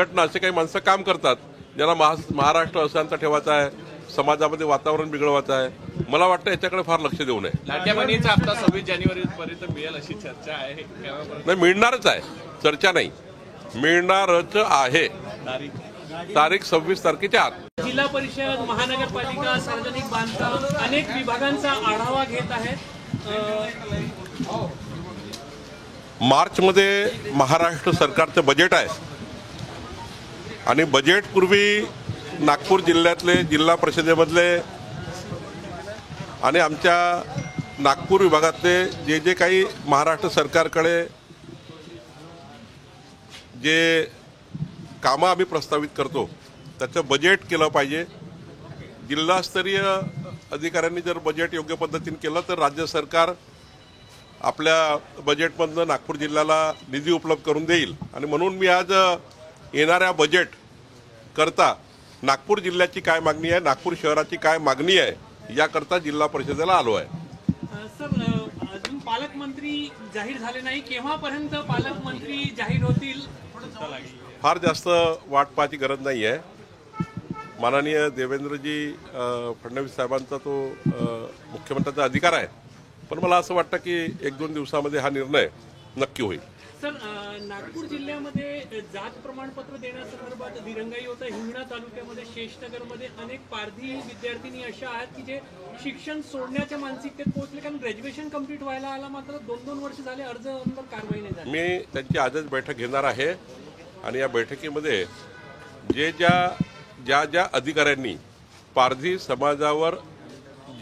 घटना असे काही माणसं काम करतात ज्यांना महाराष्ट्र अशांत ठेवायचा आहे, समाजामध्ये वातावरण बिघडवायचं आहे. मला वाटतं याच्याकडे फार लक्ष देऊ नये. लाडक्या बहिणीचा हप्ता 26 जानेवारीपर्यंत मिळेल अशी चर्चा आहे. नाही, मिळणारच आहे, चर्चा नाही, मिळणारच आहे. तारीख 26 तारखेच्या आत. जिल्हा परिषद, महानगरपालिका, सार्वजनिक बांधकाम अनेक विभागांचा आढावा घेत आहेत. मार्चमध्ये महाराष्ट्र सरकारचं बजेट आहे आणि बजेटपूर्वी नागपूर जिल्ह्यातले, जिल्हा परिषदेमधले आणि आमच्या नागपूर विभागातले जे जे काही महाराष्ट्र सरकारकडे जे कामं आम्ही प्रस्तावित करतो त्याचं बजेट केलं पाहिजे. जिल्हास्तरीय अधिकाऱ्यांनी जर बजेट योग्य पद्धतीने केलं तर राज्य सरकार आपल्या बजेटमधनं नागपूर जिल्ह्याला निधी उपलब्ध करून देईल. आणि म्हणून मी आज येणाऱ्या बजेट करता नागपूर जिल्ह्याची काय मागणी आहे, नागपूर शहराची काय मागणी आहे याकरता जिल्हा परिषदेला आलो आहे. सर, अजून पालकमंत्री जाहीर झाले नाही, केव्हापर्यंत पालकमंत्री जाहीर होतील? फार जास्त वाट पाहायची गरज नाही आहे. माननीय देवेंद्रजी फडणवीस साहेबांचा तो मुख्यमंत्र्यांचा अधिकार आहे, पण मला असं वाटतं की 1-2 दिवसामध्ये हा निर्णय नक्की होईल. सर, नागपूर जिल्ह्यामध्ये जात प्रमाणपत्र देण्यासंदर्भात दिरंगाई होतं. हिंगणा तालुक्यामध्ये, शेषनगरमध्ये अनेक पारधी विद्यार्थिनी अशा आहेत की जे शिक्षण सोडण्याच्या मानसिकतेत पोहोचले, कारण ग्रॅज्युएशन कंप्लीट व्हायला आला मात्र 2-2 वर्ष झाले अर्जावर कारवाई नाही झाली. मी त्यांची आजच बैठक घेणार आहे आणि या बैठकीमध्ये ज्या अधिकाऱ्यांनी पारधी समाजावर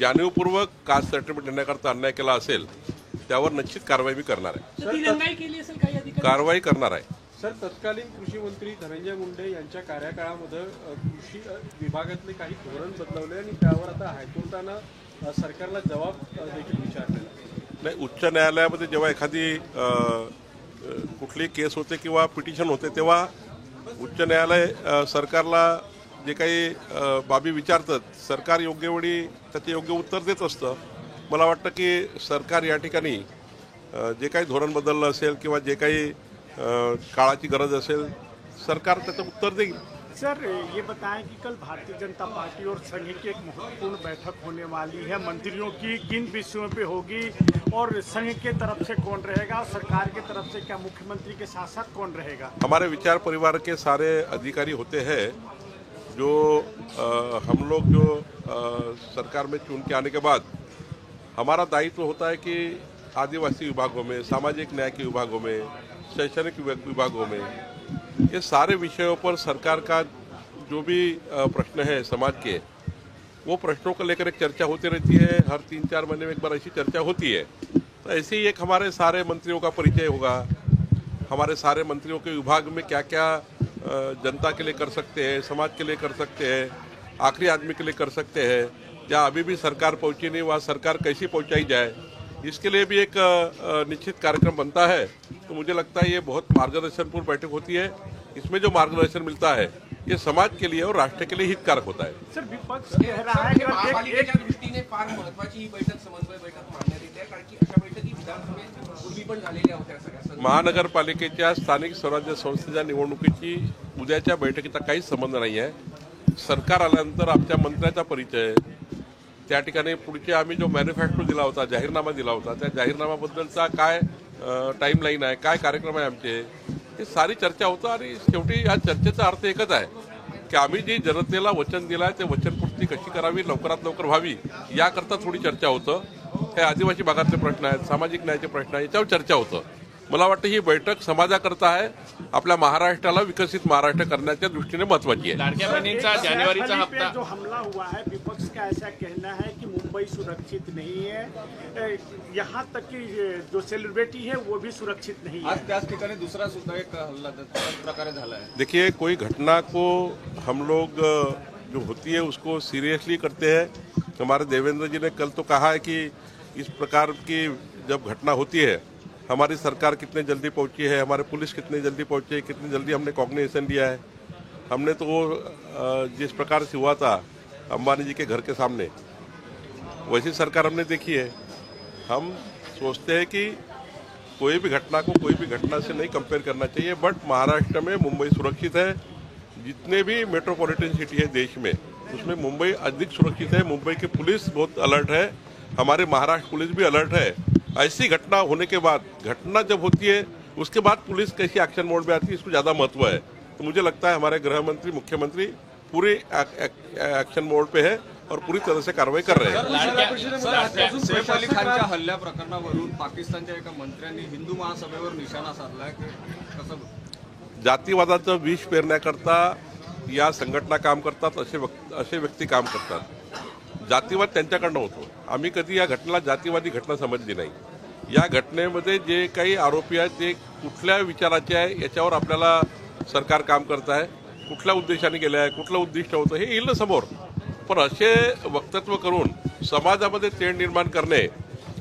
जाणीवपूर्वक कास्ट सर्टिफिकेट देण्याकरता अन्याय केला असेल त्यावर निश्चित कारवाई मी करणार आहे. कारवाई करणार आहे. सर, तत्कालीन कृषी मंत्री धनंजय मुंडे यांच्या कार्यकाळामध्ये कृषी विभागातले काही धोरण बदलवले आणि त्यावर आता हायकोर्टानं सरकारला जबाब देखील विचारलेला नाही. उच्च न्यायालयामध्ये जेव्हा एखादी कुठली केस होते किंवा पिटिशन होते तेव्हा उच्च न्यायालय सरकारला जे काही बाबी विचारतात, सरकार योग्य वेळी त्याचे योग्य उत्तर देत असतं. मला वाटतं की सरकार या ठिकाणी जे काही धोरण बदललं असेल किंवा जे काही काळाची गरज असेल सरकार त्याचं उत्तर देईल. सर, ये बताएं कि कल भारतीय जनता पार्टी और संघ की एक महत्वपूर्ण बैठक होने वाली है. मंत्रियों की किन विषयों पे होगी और संघ के तरफ से कौन रहेगा, सरकार के तरफ से क्या मुख्यमंत्री के साथ साथ कौन रहेगा? हमारे विचार परिवार के सारे अधिकारी होते हैं जो हम लोग जो सरकार में चुन के आने के बाद हमारा दायित्व होता है कि आदिवासी विभागों में, सामाजिक न्याय के विभागों में, शैक्षणिक विभागों में, ये सारे विषयों पर सरकार का जो भी प्रश्न है समाज के, वो प्रश्नों को लेकर एक चर्चा होती रहती है. हर 3-4 महीने में एक बार ऐसी चर्चा होती है. तो ऐसे ही एक हमारे सारे मंत्रियों का परिचय होगा. हमारे सारे मंत्रियों के विभाग में क्या क्या जनता के लिए कर सकते हैं, समाज के लिए कर सकते हैं, आखिरी आदमी के लिए कर सकते हैं. जहाँ अभी भी सरकार पहुंची नहीं वहाँ सरकार कैसी पहुंचाई जाए, इसके लिए भी एक निश्चित कार्यक्रम बनता है. तो मुझे लगता है ये बहुत मार्गदर्शनपूर्ण बैठक होती है. इसमें जो मार्गदर्शन मिलता है ये समाज के लिए और राष्ट्र के लिए हितकारक होता है. सर, विपक्ष कह रहा है की महापालिकेच्या दृष्टीने फार महत्त्वाची ही बैठक, समन्वय बैठक मानण्यात येते, कारण की अशा बैठकी विधानसभेपूर्वी पण झालेल्या होत्या. सगळ्या महानगरपालिकेच्या स्थानिक स्वराज्य संस्थेच्या निवडणुकीची उद्याच्या बैठकीचा काहीच संबंध नाही आहे. सरकार आल्यानंतर आमच्या मंत्र्याचा परिचय, त्या ठिकाणी पुढचे आम्ही जो मॅन्युफॅक्चर दिला होता, जाहीरनामा दिला होता, त्या जाहीरनामाबद्दलचा काय टाईमलाईन आहे, काय कार्यक्रम आहे आमचे, हे सारी चर्चा होतं. आणि शेवटी या चर्चेचा अर्थ एकच आहे की आम्ही जी जनतेला वचन दिलं आहे ते वचनपूर्ती कशी करावी, लवकरात लवकर व्हावी याकरता थोडी चर्चा होतं. हे आदिवासी भागातले प्रश्न आहेत, सामाजिक न्यायाचे प्रश्न आहेत, याच्यावर चर्चा होतं. मला वाटतं ही बैठक समाजाकरता आहे, आपल्या महाराष्ट्राला विकसित महाराष्ट्र करण्याच्या दृष्टीने महत्वाची आहे. लाडक्या बहिणीचा जानेवारीचा हप्ता जो हमला हुआ है, विपक्ष का ऐसा कहना है कि मुंबई सुरक्षित नहीं है, यहाँ तक कि जो सेलिब्रिटी है वो भी सुरक्षित नहीं है. आज त्याच ठिकाणी दुसरा सुद्धा एक हल्ला प्रकारे झाला है. देखिए, कोई घटना को हम लोग जो होती है उसको सीरियसली करते हैं. हमारे देवेंद्र जी ने कल तो कहा है कि इस प्रकार की जब घटना होती है हमारी सरकार कितने जल्दी पहुंची है, हमारे पुलिस कितने जल्दी पहुंची है, कितनी जल्दी हमने कॉग्निशन लिया है. हमने तो वो जिस प्रकार से हुआ था अंबानी जी के घर के सामने, वैसी सरकार हमने देखी है. हम सोचते हैं कि कोई भी घटना को कोई भी घटना से नहीं कंपेयर करना चाहिए। बट महाराष्ट्र में मुंबई सुरक्षित है। जितने भी मेट्रोपॉलिटन सिटी है देश में, उसमें मुंबई अधिक सुरक्षित है। मुंबई की पुलिस बहुत अलर्ट है, हमारे महाराष्ट्र पुलिस भी अलर्ट है। ऐसी घटना होने के बाद, घटना जब होती है उसके बाद पुलिस कैसी एक्शन मोड में आती है, इसको ज़्यादा महत्व है। तो मुझे लगता है हमारे गृह मंत्री, मुख्यमंत्री पूरे एक्शन मोड पे है और पूरी तरह से कारवाई कर रहे हैं। सैफ अली खानच्या हल्ल्या प्रकरणावरून पाकिस्तानच्या एका मंत्र्यांनी हिंदू महासभेवर निशाणा साधलाय, कसं? जातीवादाचं विष पेरण्याकरता या संघटना काम करतात, असे व्यक्ती काम करतात। जातीवाद त्यांच्याकडनं होतो। आम्ही कधी या घटनेला जातीवादी घटना समजली नाही। या घटनेमध्ये जे काही आरोपी आहेत ते कुठल्या विचाराचे आहे याच्यावर आपल्याला सरकार काम करत आहे। कुठल्या उद्देशाने गेले आहे, कुठलं उद्दिष्ट होतं हे येईल ना समोर। पण असे वक्तव्य करून समाजामध्ये तेढ निर्माण करणे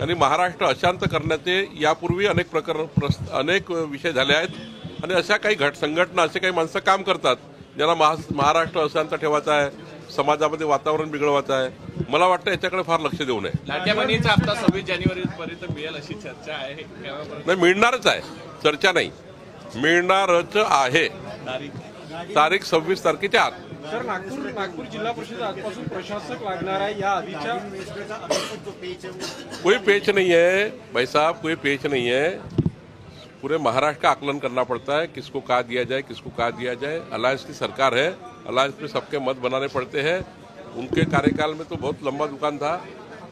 आणि महाराष्ट्र अशांत करण्याचे यापूर्वी अनेक विषय झाले आहेत आणि अशा काही संघटना, असे काही माणसं काम करतात ज्यांना महाराष्ट्र अशांत ठेवायचा आहे, समाजामध्ये वातावरण बिघडवायचं आहे। मला वाटतं याच्याकडे फार लक्ष देऊ नये। लाट्याबंदीचा हप्ता 26 जानेवारीपर्यंत मिळेल अशी चर्चा आहे। नाही, मिळणारच आहे, चर्चा नाही, मिळणारच आहे। तारीख 26 तारखेच्या आत। सर, नागपूर जिल्हा परिषद आजपासून प्रशासक लागणार आहे। या आधीच्या कोई पेच नहीं है भाई साहब, कोई पेच नहीं है। पूरे महाराष्ट्र का आकलन करना पड़ता है, किसको कहा दिया जाए, किसको कहा दिया जाए। अलायंस की सरकार है, अलायंस में सबके मत बनाने पड़ते हैं। उनके कार्यकाल में तो बहुत लंबा दुकान था।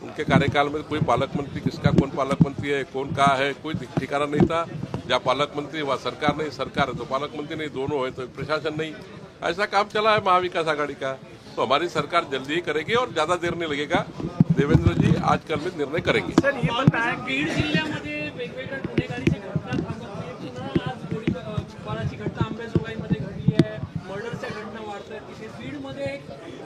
उनके कार्यकाल में कोई पालक मंत्री, किसका कौन पालक मंत्री है, कौन कहा है, कोई ठिकाना नहीं था। जहाँ पालक मंत्री वहाँ सरकार नहीं, सरकार है तो पालक मंत्री नहीं, दोनों है तो प्रशासन नहीं। ऐसा काम चला है महाविकास आघाड़ी का। तो हमारी सरकार जल्दी ही करेगी और ज्यादा देर नहीं लगेगा। देवेंद्र जी आजकल में निर्णय करेंगे। सर, ये बताएं बीड जिल्ह्यामध्ये वेगवेगळ्या गुन्हेगारीची घटना थांबत नाही। पुन्हा आज गोळीबाराची घटना अंबेजोगाईमध्ये घडली आहे, मर्डरच्या घटना वाढत आहेत। तिथे बीडमध्ये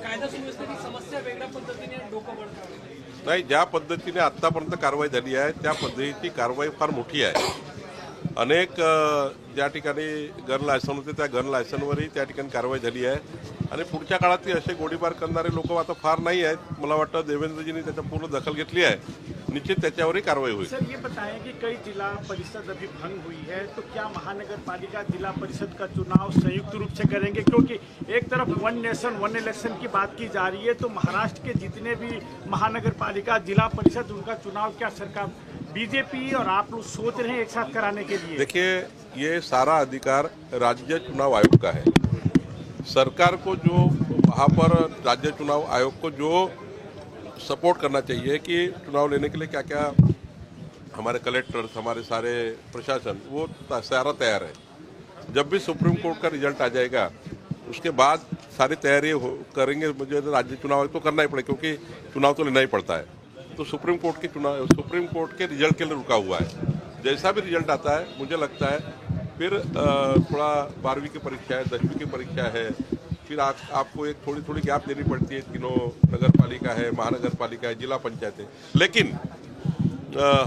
कायदा सुव्यवस्थेची समस्या वेगळ्या पद्धतीने डोकं वळत नाही, ज्या पद्धतीने आतापर्यंत कारवाई झाली आहे त्या पद्धतीची कारवाई फार मोठी आहे। अनेक ज्या ठिकाणी गन लायसन होते त्या गन लायसनवरही त्या ठिकाणी कारवाई झाली आहे आणि पुढच्या काळात असे गोळीबार करणारे लोक आता फार नाही आहेत। मला वाटतं देवेंद्रजींनी त्याच्या पूर्ण दखल घेतली आहे, निश्चित त्याच्यावरही कारवाई होईल। सर, ये बताएं कि कई जिला परिषद अभी भंग हुई है, तो क्या महानगर पालिका जिला परिषद का चुनाव संयुक्त रूप से करेंगे? क्योंकि एक तरफ वन नेशन वन इलेक्शन की बात की जा रही है, तो महाराष्ट्र के जितने भी महानगर पालिका जिला परिषद, उनका चुनाव क्या सरकार, बीजेपी और आप लोग सोच रहे हैं एक साथ कराने के लिए? देखिए, ये सारा अधिकार राज्य चुनाव आयोग का है। सरकार को जो वहाँ पर राज्य चुनाव आयोग को जो सपोर्ट करना चाहिए कि चुनाव लेने के लिए क्या क्या हमारे कलेक्टर्स, हमारे सारे प्रशासन, वो सारा तैयार है। जब भी सुप्रीम कोर्ट का रिजल्ट आ जाएगा उसके बाद सारी तैयारी करेंगे। मुझे राज्य चुनाव आयोग तो करना ही पड़ेगा क्योंकि चुनाव तो लेना ही पड़ता है। तो सुप्रीम कोर्ट के रिजल्ट के लिए रुका हुआ है। जैसा भी रिजल्ट आता है मुझे लगता है फिर थोड़ा 12वीं की परीक्षा है, 10वीं की परीक्षा है, फिर आपको एक थोड़ी गैप देनी पड़ती है। तीनों नगर पालिका है, महानगर पालिका है, जिला पंचायत है। लेकिन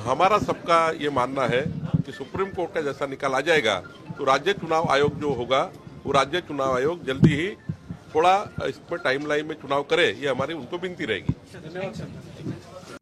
हमारा सबका ये मानना है कि सुप्रीम कोर्ट का जैसा निकाल आ जाएगा तो राज्य चुनाव आयोग जो होगा वो राज्य चुनाव आयोग जल्दी ही थोड़ा इस पर टाइमलाइन में चुनाव करे, ये हमारी उनको विनती रहेगी। धन्यवाद सर।